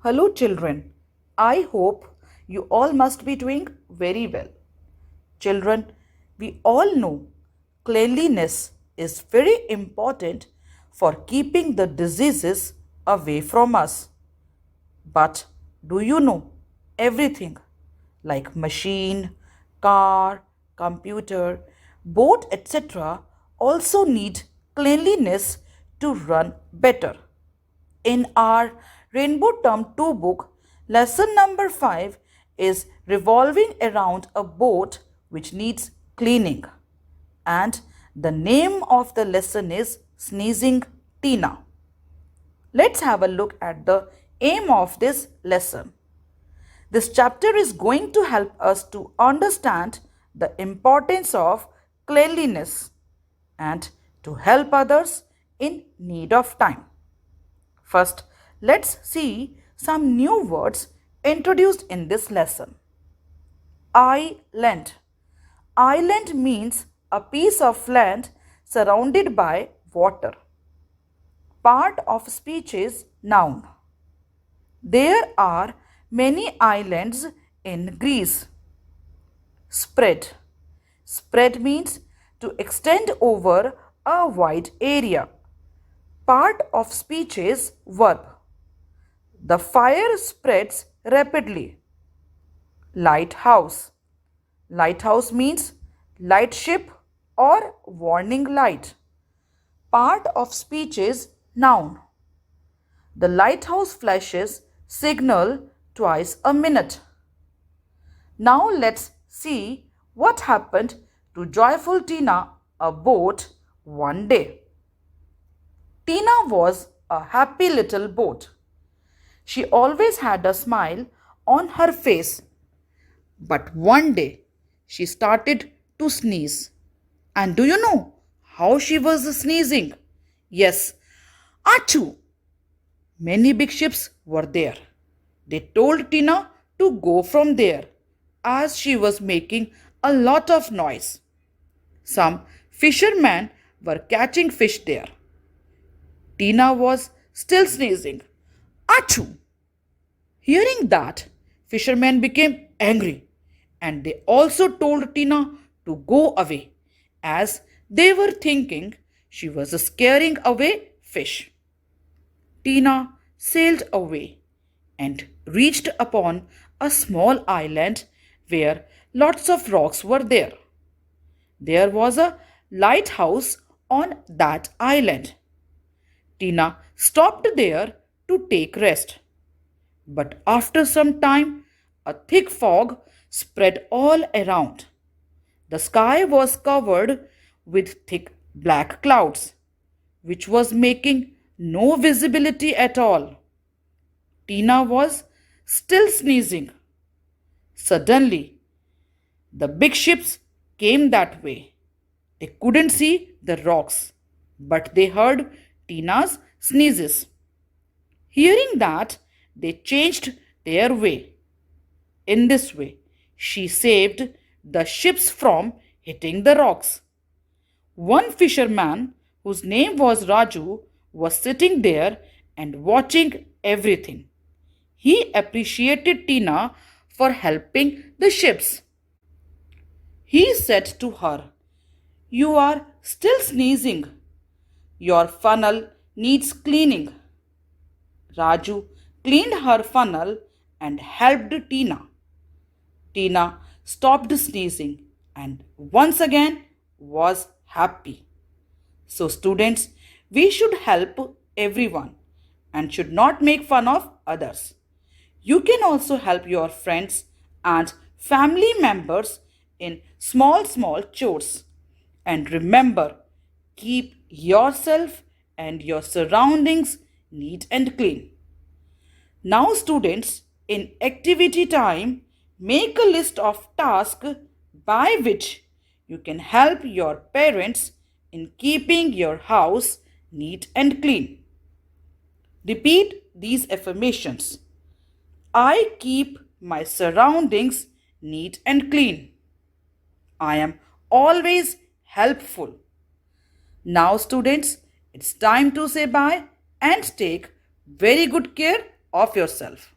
Hello, children. I hope you all must be doing very well. Children, we all know cleanliness is very important for keeping the diseases away from us. But do you know everything like machine, car, computer, boat, etc. also need cleanliness to run better? In our Rainbow Term 2 book, lesson number 5 is revolving around a boat which needs cleaning. And the name of the lesson is Sneezing Tina. Let's have a look at the aim of this lesson. This chapter is going to help us to understand the importance of cleanliness and to help others in need of time. First, let's see some new words introduced in this lesson. Island. Island means a piece of land surrounded by water. Part of speech is noun. There are many islands in Greece. Spread. Spread means to extend over a wide area. Part of speech is verb. The fire spreads rapidly. Lighthouse. Lighthouse means lightship or warning light. Part of speech is noun. The lighthouse flashes signal twice a minute. Now let's see what happened to Joyful Tina aboard one day. Tina was a happy little boat. She always had a smile on her face. But one day she started to sneeze. And do you know how she was sneezing? Yes, achoo! Many big ships were there. They told Tina to go from there as she was making a lot of noise. Some fishermen were catching fish there. Tina was still sneezing. Achoo! Hearing that, fishermen became angry and they also told Tina to go away as they were thinking she was scaring away fish. Tina sailed away and reached upon a small island where lots of rocks were there. There was a lighthouse on that island. Tina stopped there to take rest. But after some time, a thick fog spread all around. The sky was covered with thick black clouds, which was making no visibility at all. Tina was still sneezing. Suddenly, the big ships came that way. They couldn't see the rocks, but they heard Tina's sneezes. Hearing that, they changed their way. In this way, she saved the ships from hitting the rocks. One fisherman, whose name was Raju, was sitting there and watching everything. He appreciated Tina for helping the ships. He said to her, "You are still sneezing. Your funnel needs cleaning." Raju cleaned her funnel and helped Tina. Tina stopped sneezing and once again was happy. So, students, we should help everyone and should not make fun of others. You can also help your friends and family members in small chores. And remember, keep yourself and your surroundings neat and clean. Now, students, in activity time, make a list of tasks by which you can help your parents in keeping your house neat and clean. Repeat these affirmations. I keep my surroundings neat and clean. I am always helpful. Now, students, it's time to say bye and take very good care of yourself.